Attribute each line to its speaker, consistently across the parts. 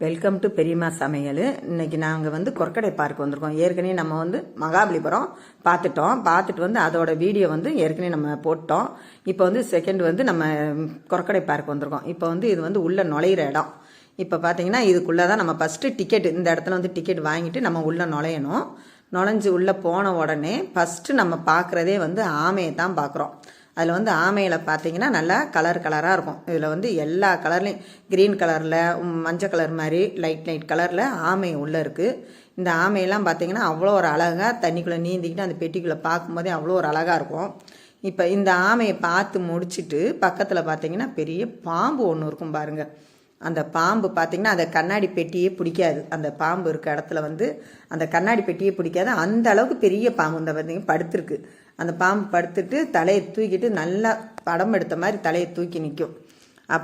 Speaker 1: Welcome to பெரியம்மா சமையல். இன்னைக்கு நாங்கள் வந்து கொற்கடை பார்க் வந்திருக்கோம். ஏற்கனவே நம்ம வந்து மகாபலிபுரம் பார்த்துட்டு வந்து அதோட வீடியோ வந்து ஏற்கனவே நம்ம போட்டோம். இப்போ வந்து செகண்ட் வந்து நம்ம கொற்கடை பார்க் வந்திருக்கோம். இப்போ வந்து இது வந்து உள்ள நுழையிற இடம். இப்போ பார்த்தீங்கன்னா இதுக்குள்ளே தான் நம்ம ஃபஸ்ட்டு டிக்கெட், இந்த இடத்துல வந்து டிக்கெட் வாங்கிட்டு நம்ம உள்ளே நுழையணும். நுழைஞ்சு உள்ளே போன உடனே ஃபஸ்ட்டு நம்ம பார்க்குறதே வந்து ஆமையை தான் பார்க்குறோம். அதில் வந்து ஆமையில் பார்த்தீங்கன்னா நல்லா கலராக இருக்கும். இதில் வந்து எல்லா கலர்லேயும் க்ரீன் கலரில், மஞ்சள் கலர் மாதிரி லைட் கலரில் ஆமை உள்ளே இருக்குது. இந்த ஆமையெல்லாம் பார்த்தீங்கன்னா அவ்வளோ ஒரு அழகாக தண்ணிக்குள்ளே நீந்திக்கிட்டு அந்த பெட்டிக்குள்ளே பார்க்கும்போதே அவ்வளோ ஒரு அழகாக இருக்கும். இப்போ இந்த ஆமையை பார்த்து முடிச்சுட்டு பக்கத்தில் பார்த்தீங்கன்னா பெரிய பாம்பு ஒன்று இருக்கும் பாருங்கள். அந்த பாம்பு பார்த்திங்கன்னா அந்த கண்ணாடி பெட்டியே பிடிக்காது. அந்த பாம்பு இருக்க இடத்துல வந்து அந்த கண்ணாடி பெட்டியே பிடிக்காது. அந்த அளவுக்கு பெரிய பாம்பு இந்த பார்த்தீங்கன்னா படுத்துருக்கு. அந்த பாம்பு படுத்துட்டு தலையை தூக்கிட்டு நல்லா படம் எடுத்த மாதிரி தலையை தூக்கி நிற்கும்.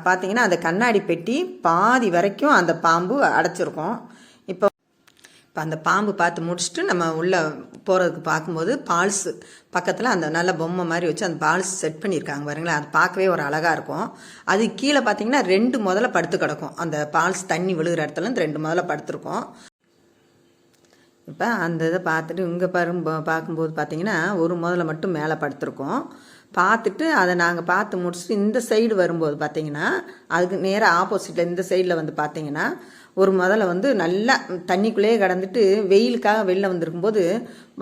Speaker 1: பார்த்தீங்கன்னா அந்த கண்ணாடி பெட்டி பாதி வரைக்கும் அந்த பாம்பு அடைச்சிருக்கும். இப்போ அந்த பாம்பு பார்த்து முடிச்சுட்டு நம்ம உள்ளே போகிறதுக்கு பார்க்கும்போது பால்ஸு பக்கத்தில் அந்த நல்ல பொம்மை மாதிரி வச்சு அந்த பால்ஸ் செட் பண்ணியிருக்காங்க பாருங்களேன். அது பார்க்கவே ஒரு அழகாக இருக்கும். அது கீழே பார்த்தீங்கன்னா 2 முதல்ல படுத்து கிடக்கும். அந்த பால்ஸ் தண்ணி விழுகிற இடத்துல 2 முதல்ல படுத்துருக்கும். இப்போ அந்த இதை பார்த்துட்டு இங்கே பார்க்கும்போது பார்த்தீங்கன்னா ஒரு முதல்ல மட்டும் மேலே படுத்துருக்கோம். பார்த்துட்டு அதை நாங்கள் பார்த்து முடிச்சுட்டு இந்த சைடு வரும்போது பார்த்தீங்கன்னா அதுக்கு நேராக ஆப்போசிட்டில் இந்த சைடில் வந்து பார்த்தீங்கன்னா ஒரு முதல்ல வந்து நல்லா தண்ணிக்குள்ளேயே கடந்துட்டு வெயிலுக்காக வெளில வந்திருக்கும்போது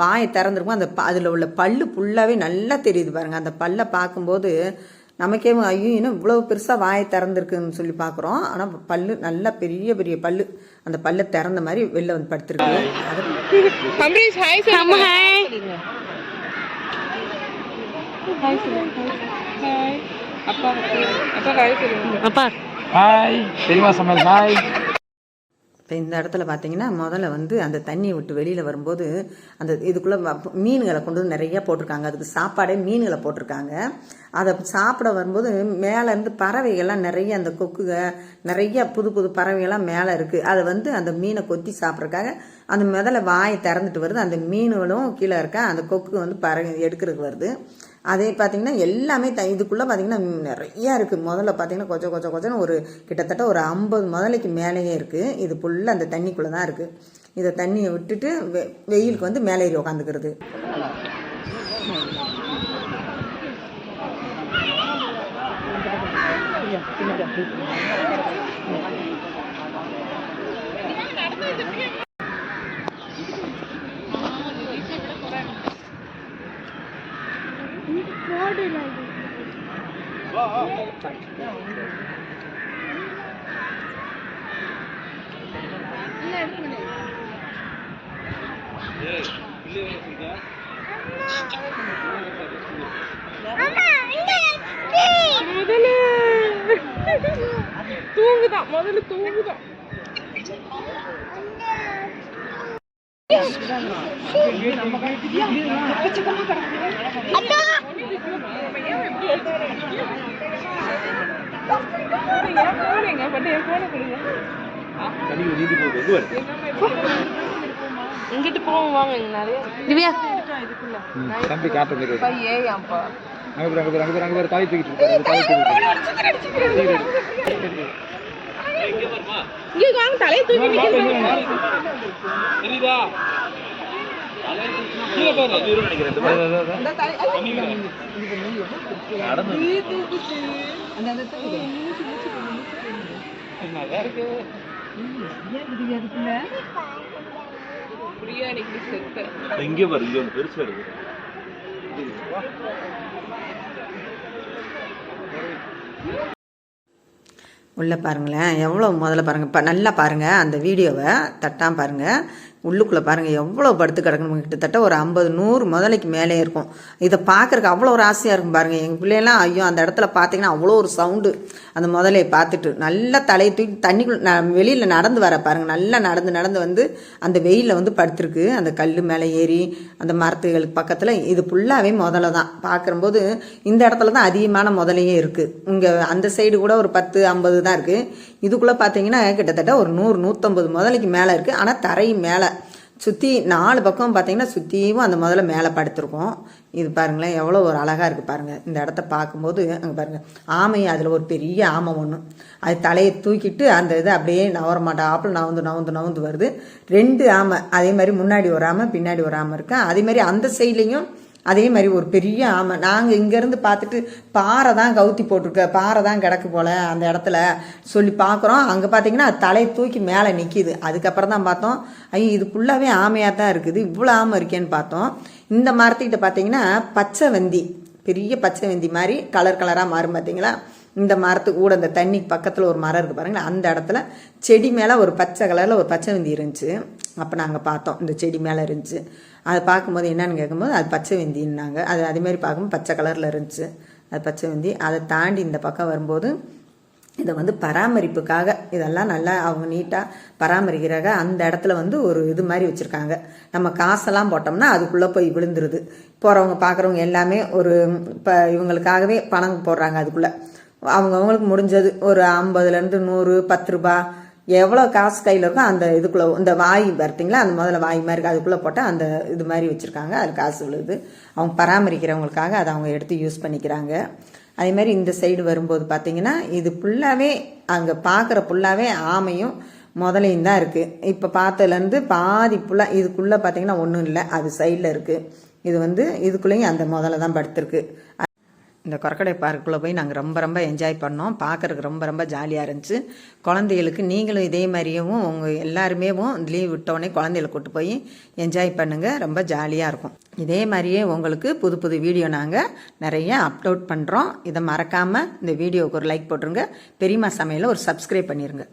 Speaker 1: வாயை திறந்துருக்கும். அந்த அதில் உள்ள பல்லு ஃபுல்லாகவே நல்லா தெரியுது பாருங்கள். அந்த பல்லை பார்க்கும்போது நமக்கே ஐயோ இன்னும் இவ்வளோ பெருசாக வாயை திறந்துருக்குன்னு சொல்லி பார்க்குறோம். ஆனால் பல்லு நல்லா பெரிய பெரிய பல்லு, அந்த பல்லை திறந்த மாதிரி வெளில வந்து படுத்துருக்கு. இப்போ இந்த இடத்துல பார்த்தீங்கன்னா முதல்ல வந்து அந்த தண்ணியை விட்டு வெளியில் வரும்போது அந்த இதுக்குள்ளே மீன்களை கொண்டு வந்து நிறைய போட்டிருக்காங்க. அதுக்கு சாப்பாடே மீன்களை போட்டிருக்காங்க. அதை சாப்பிட வரும்போது மேலேருந்து பறவைகள்லாம் நிறைய, அந்த கொக்குக நிறைய புது பறவைகள்லாம் மேலே இருக்குது. அதை வந்து அந்த மீனை கொத்தி சாப்பிட்றதுக்காக அந்த முதல்ல வாயை திறந்துட்டு வருது. அந்த மீன்களும் கீழே இருக்க அந்த கொக்கு வந்து பறவை எடுக்கிறதுக்கு வருது. அதே பார்த்தீங்கன்னா எல்லாமே இதுக்குள்ளே பார்த்தீங்கன்னா நிறையா இருக்குது. முதல்ல பார்த்தீங்கன்னா கொஞ்சம் ஒரு கிட்டத்தட்ட ஒரு 50 முதலைக்கு மேலேயே இருக்குது. இது ஃபுல்லாக அந்த தண்ணிக்குள்ளே தான் இருக்குது. இதை தண்ணியை விட்டுட்டு வெயிலுக்கு வந்து மேலே ஏறி உக்காந்துக்கிறது.
Speaker 2: முதல்ல தூங்குதான். இங்கிட்டு போவோம் வாங்க. நிறைய திவ்யா தம்பி காட்டு ஏயாப்பா அங்க தாய் தூக்கிட்டு இங்க வாங்க. தலையை தூக்கி தெரியுதா? எங்க வருது பெருசா இருக்கு.
Speaker 1: உள்ளே பாருங்களேன் எவ்வளோ முதல்ல பாருங்கள். இப்போ நல்லா பாருங்கள் அந்த வீடியோவை தட்டாமல் பாருங்கள். உள்ளுக்குள்ளே பாருங்கள் எவ்வளோ படுத்து கிடக்கணும். கிட்டத்தட்ட ஒரு 50-100 முதலைக்கு மேலே இருக்கும். இதை பார்க்குறக்கு அவ்வளோ ஒரு ஆசையாக இருக்கும் பாருங்கள். எங்கள் பிள்ளைலாம் ஐயோ அந்த இடத்துல பார்த்தீங்கன்னா அவ்வளோ ஒரு சவுண்டு. அந்த முதலையை பார்த்துட்டு நல்லா தலையை தூக்கி தண்ணிக்குள்ளே வெளியில் நடந்து வர பாருங்கள். நல்லா நடந்து வந்து அந்த வெயிலில் வந்து படுத்துருக்கு. அந்த கல் மேலே ஏறி அந்த மரத்துகளுக்கு பக்கத்தில் இது ஃபுல்லாகவே முதல்ல தான் பார்க்கும்போது இந்த இடத்துல தான் அதிகமான முதலையே இருக்குது. இங்கே அந்த சைடு கூட ஒரு 10-50 தான் இருக்குது. இதுக்குள்ளே பார்த்தீங்கன்னா கிட்டத்தட்ட ஒரு 100-150 முதலைக்கு மேலே இருக்குது. ஆனால் தரை மேலே சுற்றி 4 பக்கம் பார்த்தீங்கன்னா சுற்றியும் அந்த முதல்ல மேலே படுத்திருக்கோம். இது பாருங்களேன் எவ்வளோ ஒரு அழகாக இருக்குது பாருங்கள். இந்த இடத்த பார்க்கும்போது அங்கே பாருங்கள் ஆமை, அதில் ஒரு பெரிய ஆமை ஒன்று, அது தலையை தூக்கிட்டு அந்த இது அப்படியே நவர மாட்டாப்புல நவுந்து வருது. 2 ஆமை, அதே மாதிரி முன்னாடி ஒரு ஆமை பின்னாடி ஒரு ஆமை இருக்கு. அதே மாதிரி அந்த சைட்லேயும் அதே மாதிரி ஒரு பெரிய ஆமை. நாங்கள் இங்கேருந்து பார்த்துட்டு பாறை தான் கவுத்தி போட்டிருக்க, பாறை தான் கிடக்கு போல் அந்த இடத்துல சொல்லி பார்க்குறோம். அங்கே பார்த்தீங்கன்னா அது தலையை தூக்கி மேலே நிற்கிது. அதுக்கப்புறம் தான் பார்த்தோம், ஐயோ இது ஃபுல்லாகவே ஆமையாக தான் இருக்குது, இவ்வளோ ஆமை இருக்கேன்னு பார்த்தோம். இந்த மரத்துக்கிட்ட பார்த்தீங்கன்னா பச்சை வெந்தி, பெரிய பச்சை வெந்தி மாதிரி கலராக மாறும் பார்த்தீங்களா. இந்த மரத்துக்கு கூட இந்த தண்ணி பக்கத்தில் ஒரு மரம் இருக்குது பாருங்களேன், அந்த இடத்துல செடி மேலே ஒரு பச்சை கலரில் ஒரு பச்சை வெந்தி இருந்துச்சு. அப்போ நாங்கள் பார்த்தோம், இந்த செடி மேலே இருந்துச்சு. அதை பார்க்கும்போது என்னன்னு கேட்கும்போது அது பச்சை வெந்தின்னாங்க. அது அதேமாதிரி பார்க்கும்போது பச்சை கலரில் இருந்துச்சு, அது பச்சை வெந்தி. அதை தாண்டி இந்த பக்கம் வரும்போது இதை வந்து பராமரிப்புக்காக இதெல்லாம் நல்லா அவங்க நீட்டாக பராமரிக்கிறாங்க. அந்த இடத்துல வந்து ஒரு இது மாதிரி வச்சுருக்காங்க. நம்ம காசெல்லாம் போட்டோம்னா அதுக்குள்ளே போய் விழுந்துருது. போகிறவங்க பார்க்குறவங்க எல்லாமே ஒரு இப்போ இவங்களுக்காகவே பணம் போடுறாங்க. அதுக்குள்ளே அவங்கவுங்களுக்கு முடிஞ்சது ஒரு 50லேருந்து 100, 10 ரூபா எவ்வளோ காசு கையில் இருக்கோ அந்த இதுக்குள்ளே, இந்த வாய் பார்த்தீங்களா, அந்த முதல்ல வாய் மாதிரி இருக்குது, அதுக்குள்ளே போட்டால் அந்த இது மாதிரி வச்சுருக்காங்க. அது காசு விழுது. அவங்க பராமரிக்கிறவங்களுக்காக அதை அவங்க எடுத்து யூஸ் பண்ணிக்கிறாங்க. அதே மாதிரி இந்த சைடு வரும்போது பார்த்தீங்கன்னா இது ஃபுல்லாகவே அங்கே பார்க்குற ஃபுல்லாகவே ஆமையும் முதலையும் தான் இருக்குது. இப்போ பார்த்ததுலேருந்து பாதி ஃபுல்லாக இதுக்குள்ளே பார்த்தீங்கன்னா ஒன்றும் இல்லை, அது சைடில் இருக்குது. இது வந்து இதுக்குள்ளேயும் அந்த முதல்ல தான் படுத்துருக்கு. இந்த கொரக்கடை பார்க்குள்ளே போய் நாங்கள் ரொம்ப என்ஜாய் பண்ணோம். பார்க்குறதுக்கு ரொம்ப ஜாலியாக இருந்துச்சு. குழந்தைகளுக்கு நீங்களும் இதே மாதிரியும் உங்கள் எல்லாருமே லீவ் விட்டோடனே குழந்தைகளை கூட்டு போய் என்ஜாய் பண்ணுங்கள், ரொம்ப ஜாலியாக இருக்கும். இதே மாதிரியே உங்களுக்கு புது வீடியோ நாங்கள் நிறைய அப்லோட் பண்ணுறோம். இதை மறக்காமல் இந்த வீடியோவுக்கு ஒரு லைக் போட்டுருங்க. பெரியம்மா சமையலை ஒரு சப்ஸ்கிரைப் பண்ணிடுங்க.